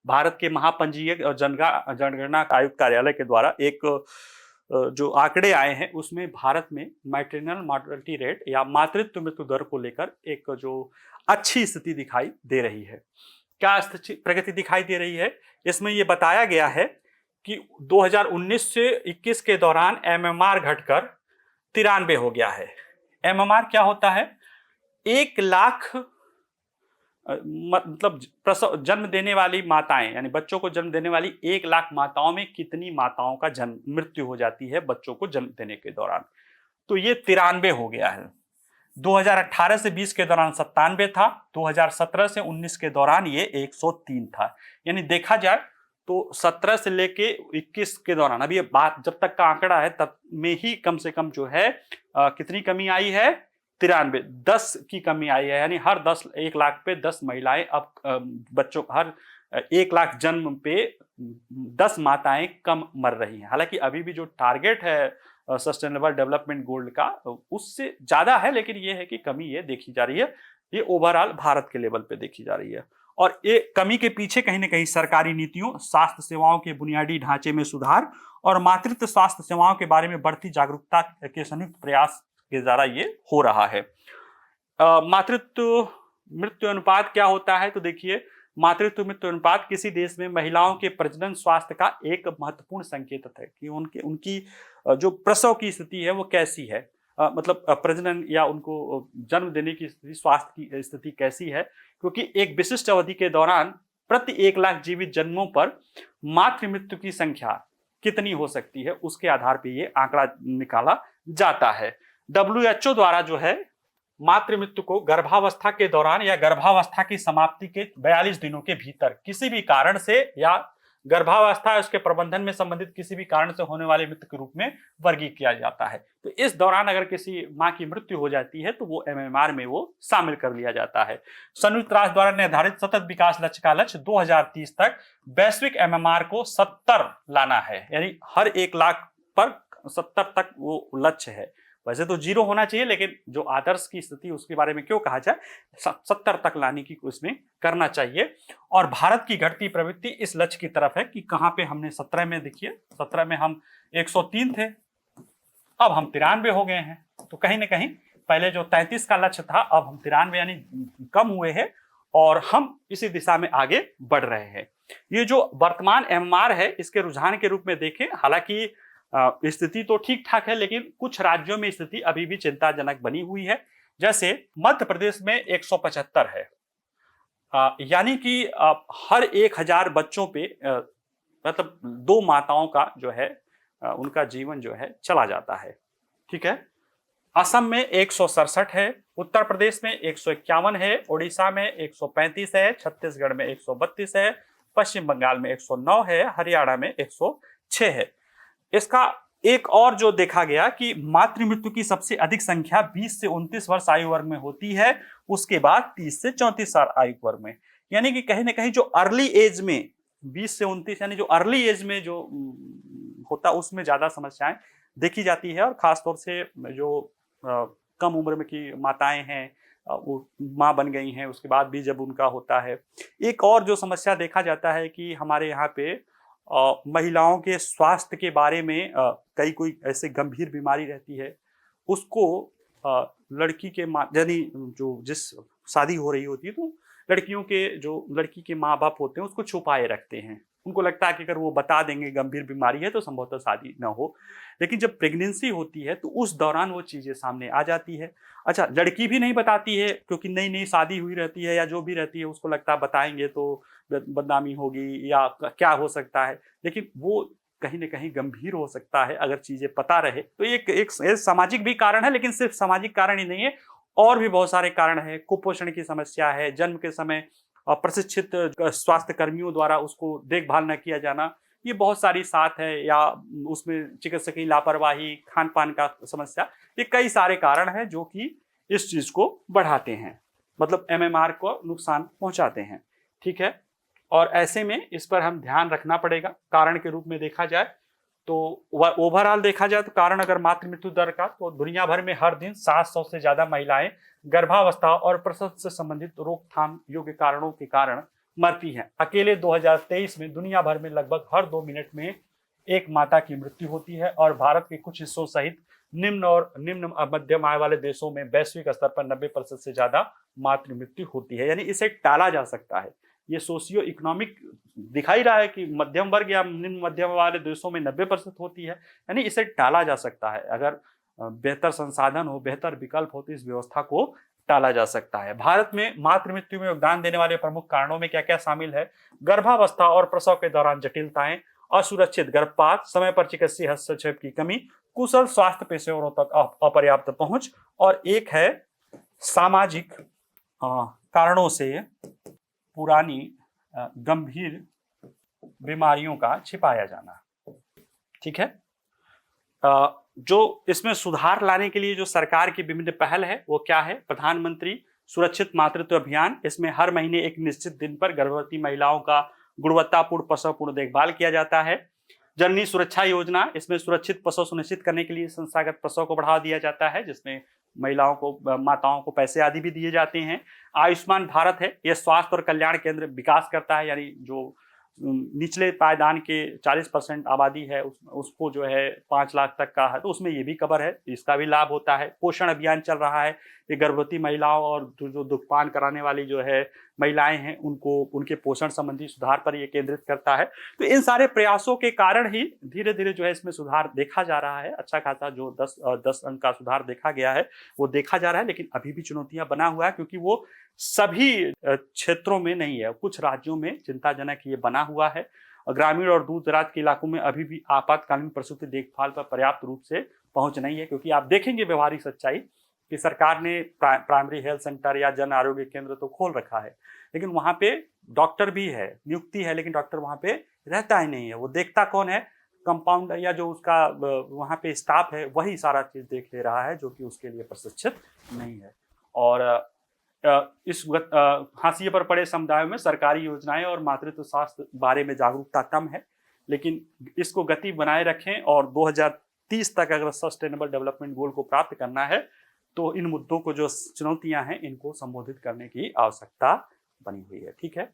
भारत के महापंजीयक और जनगणना आयुक्त कार्यालय के द्वारा एक जो आंकड़े आए हैं उसमें भारत में मैटरनल मॉर्टेलिटी रेट या मातृत्व मृत्यु दर को लेकर एक जो अच्छी स्थिति दिखाई दे रही है। क्या प्रगति दिखाई दे रही है? इसमें यह बताया गया है कि 2019 से 21 के दौरान एमएमआर घटकर 93 हो गया है। एमएमआर क्या होता है? 1 लाख मतलब प्रसव जन्म देने वाली माताएं यानी बच्चों को जन्म देने वाली 1 लाख माताओं में कितनी माताओं का जन्म मृत्यु हो जाती है बच्चों को जन्म देने के दौरान। तो ये 93 हो गया है। 2018 से 20 के दौरान 97 था, 2017 से 19 के दौरान ये 103 था। यानी देखा जाए तो 17 से लेके 21 के दौरान, अभी ये बात जब तक का आंकड़ा है तब में ही कम से कम जो है कितनी कमी आई है? 93, 10 की कमी आई है। यानी हर 1 लाख पे 10 महिलाएं अब बच्चों, हर 1 लाख जन्म पे 10 माताएं कम मर रही हैं। हालांकि अभी भी जो टारगेट है सस्टेनेबल डेवलपमेंट गोल का उससे ज्यादा है, लेकिन ये है कि कमी ये देखी जा रही है। ये ओवरऑल भारत के लेवल पे देखी जा रही है। और ये कमी के पीछे कहीं ना कहीं सरकारी नीतियों, स्वास्थ्य सेवाओं के बुनियादी ढांचे में सुधार और मातृत्व स्वास्थ्य सेवाओं के बारे में बढ़ती जागरूकता के संयुक्त प्रयास के द्वारा ये हो रहा है। मातृत्व मृत्यु अनुपात क्या होता है? तो देखिए, मातृत्व मृत्यु अनुपात किसी देश में महिलाओं के प्रजनन स्वास्थ्य का एक महत्वपूर्ण संकेतक है कि उनकी जो प्रसव की स्थिति है वो कैसी है, मतलब प्रजनन या उनको जन्म देने की स्थिति, स्वास्थ्य की स्थिति कैसी है। क्योंकि एक विशिष्ट अवधि के दौरान प्रति 1 लाख जीवित जन्मों पर मातृ मृत्यु की संख्या कितनी हो सकती है, उसके आधार पर ये आंकड़ा निकाला जाता है। WHO द्वारा जो है मातृ मृत्यु को गर्भावस्था के दौरान या गर्भावस्था की समाप्ति के 42 दिनों के भीतर किसी भी कारण से या गर्भावस्था उसके प्रबंधन में संबंधित किसी भी कारण से होने वाली मृत्यु के रूप में वर्गीकृत किया जाता है। तो इस दौरान अगर किसी मां की मृत्यु हो जाती है तो वो एमएमआर में वो शामिल कर लिया जाता है। संयुक्त राष्ट्र द्वारा निर्धारित सतत विकास लक्ष्य का लक्ष्य 2030 तक वैश्विक एमएमआर को 70 लाना है। यानी हर 1 लाख पर 70 तक वो लक्ष्य है। वैसे तो 0 होना चाहिए, लेकिन जो आदर्श की स्थिति उसके बारे में क्यों कहा जाए, 70 तक लाने की उसमें करना चाहिए। और भारत की घटती प्रवृत्ति इस लक्ष्य की तरफ है कि कहां पे हमने 17 में, देखिए 17 में हम 103 थे, अब हम 93 हो गए हैं। तो कहीं ना कहीं पहले जो 33 का लक्ष्य था अब हम 93 यानी कम हुए हैं और हम इसी दिशा में आगे बढ़ रहे हैं। ये जो वर्तमान एमआर है इसके रुझान के रूप में देखें, हालांकि स्थिति तो ठीक ठाक है, लेकिन कुछ राज्यों में स्थिति अभी भी चिंताजनक बनी हुई है। जैसे मध्य प्रदेश में 175 है, यानी कि हर 1000 बच्चों पे मतलब 2 माताओं का जो है उनका जीवन जो है चला जाता है। ठीक है। असम में 167 है, उत्तर प्रदेश में 151 है, उड़ीसा में 135 है, छत्तीसगढ़ में 132 है, पश्चिम बंगाल में 109 है, हरियाणा में 106 है। इसका एक और जो देखा गया कि मातृ मृत्यु की सबसे अधिक संख्या 20 से 29 वर्ष आयु वर्ग में होती है, उसके बाद 30 से 34 आयु वर्ग में। यानी कि कहीं ना कहीं जो अर्ली एज में 20 से 29 यानी जो अर्ली एज में जो होता उसमें ज्यादा समस्याएं देखी जाती है। और खासतौर से जो कम उम्र में की माताएं हैं, वो माँ बन गई हैं, उसके बाद भी जब उनका होता है। एक और जो समस्या देखा जाता है कि हमारे यहाँ पे महिलाओं के स्वास्थ्य के बारे में कई कोई ऐसे गंभीर बीमारी रहती है, उसको लड़की के यानी जो जिस शादी हो रही होती है तो लड़कियों के जो लड़की के माँ बाप होते हैं उसको छुपाए रखते हैं। उनको लगता है कि अगर वो बता देंगे गंभीर बीमारी है तो संभवतः शादी ना हो। लेकिन जब प्रेगनेंसी होती है तो उस दौरान वो चीजें सामने आ जाती है। अच्छा, लड़की भी नहीं बताती है क्योंकि नई नई शादी हुई रहती है या जो भी रहती है, उसको लगता है बताएंगे तो बदनामी होगी या क्या हो सकता है। लेकिन वो कहीं ना कहीं गंभीर हो सकता है अगर चीजें पता रहे। तो एक सामाजिक भी कारण है, लेकिन सिर्फ सामाजिक कारण ही नहीं है, और भी बहुत सारे कारण है। कुपोषण की समस्या है, जन्म के समय प्रशिक्षित स्वास्थ्य कर्मियों द्वारा उसको देखभाल न किया जाना, ये बहुत सारी साथ है, या उसमें चिकित्सकीय लापरवाही, खान पान का समस्या, ये कई सारे कारण हैं जो कि इस चीज को बढ़ाते हैं, मतलब एमएमआर को नुकसान पहुंचाते हैं। ठीक है। और ऐसे में इस पर हम ध्यान रखना पड़ेगा। कारण के रूप में देखा जाए तो ओवरऑल देखा जाए तो कारण अगर मातृ मृत्यु दर का, तो दुनिया भर में हर दिन 700 से ज्यादा महिलाएं गर्भावस्था और प्रसव से संबंधित रोकथाम योग्य कारणों के कारण मरती हैं। अकेले 2023 में दुनिया भर में लगभग हर 2 मिनट में एक माता की मृत्यु होती है और भारत के कुछ हिस्सों सहित निम्न और निम्न मध्यम आय वाले देशों में वैश्विक स्तर पर 90% से ज्यादा मातृ मृत्यु होती है। यानी इसे टाला जा सकता है। ये सोशियो इकोनॉमिक दिखाई रहा है कि मध्यम वर्ग या निम्न मध्यम वाले देशों में 90% होती है, यानी इसे टाला जा सकता है। अगर बेहतर संसाधन हो, बेहतर विकल्प हो तो इस व्यवस्था को टाला जा सकता है। भारत में मातृ मृत्यु में योगदान देने वाले प्रमुख कारणों में क्या क्या शामिल है? गर्भावस्था और प्रसव के दौरान जटिलताएं, असुरक्षित गर्भपात, समय पर चिकित्सीय हस्तक्षेप की कमी, कुशल स्वास्थ्य पेशेवरों तक अपर्याप्त पहुंच, और एक है सामाजिक कारणों से पुरानी गंभीर बीमारियों का छिपाया जाना। ठीक है। जो इसमें सुधार लाने के लिए जो सरकार की विभिन्न पहल है वो क्या है? प्रधानमंत्री सुरक्षित मातृत्व अभियान। इसमें हर महीने एक निश्चित दिन पर गर्भवती महिलाओं का गुणवत्तापूर्ण प्रसवपूर्ण देखभाल किया जाता है। जननी सुरक्षा योजना, इसमें सुरक्षित प्रसव सुनिश्चित करने के लिए संस्थागत प्रसव को बढ़ावा दिया जाता है, जिसमें महिलाओं को, माताओं को पैसे आदि भी दिए जाते हैं। आयुष्मान भारत है, यह स्वास्थ्य और कल्याण केंद्र विकास करता है, यानी जो निचले पायदान के 40% आबादी है उसको जो है 5 लाख तक का है तो उसमें ये भी कवर है, इसका भी लाभ होता है। पोषण अभियान चल रहा है, ये गर्भवती महिलाओं और जो दुग्धपान कराने वाली जो है महिलाएं हैं उनको उनके पोषण संबंधी सुधार पर ये केंद्रित करता है। तो इन सारे प्रयासों के कारण ही धीरे धीरे जो है इसमें सुधार देखा जा रहा है। अच्छा खासा जो 10 अंक का सुधार देखा गया है वो देखा जा रहा है, लेकिन अभी भी चुनौतियां बना हुआ है क्योंकि वो सभी क्षेत्रों में नहीं है। कुछ राज्यों में चिंताजनक ये बना हुआ है। ग्रामीण और दूर दराज के इलाकों में अभी भी आपातकालीन प्रसूति देखभाल पर पर्याप्त रूप से पहुंच नहीं है, क्योंकि आप देखेंगे व्यवहारिक सच्चाई कि सरकार ने प्राइमरी हेल्थ सेंटर या जन आरोग्य केंद्र तो खोल रखा है, लेकिन वहां पे डॉक्टर भी है, नियुक्ति है, लेकिन डॉक्टर वहां पे रहता ही नहीं है। वो देखता कौन है? कंपाउंडर या जो उसका वहां पे स्टाफ है वही सारा चीज देख ले रहा है, जो कि उसके लिए प्रशिक्षित नहीं है। और इस हाशिए पर पड़े समुदायों में सरकारी योजनाएं और मातृत्व स्वास्थ्य बारे में जागरूकता कम है, लेकिन इसको गति बनाए रखें और 2030 तक अगर सस्टेनेबल डेवलपमेंट गोल को प्राप्त करना है तो इन मुद्दों को, जो चुनौतियां हैं, इनको संबोधित करने की आवश्यकता बनी हुई है। ठीक है।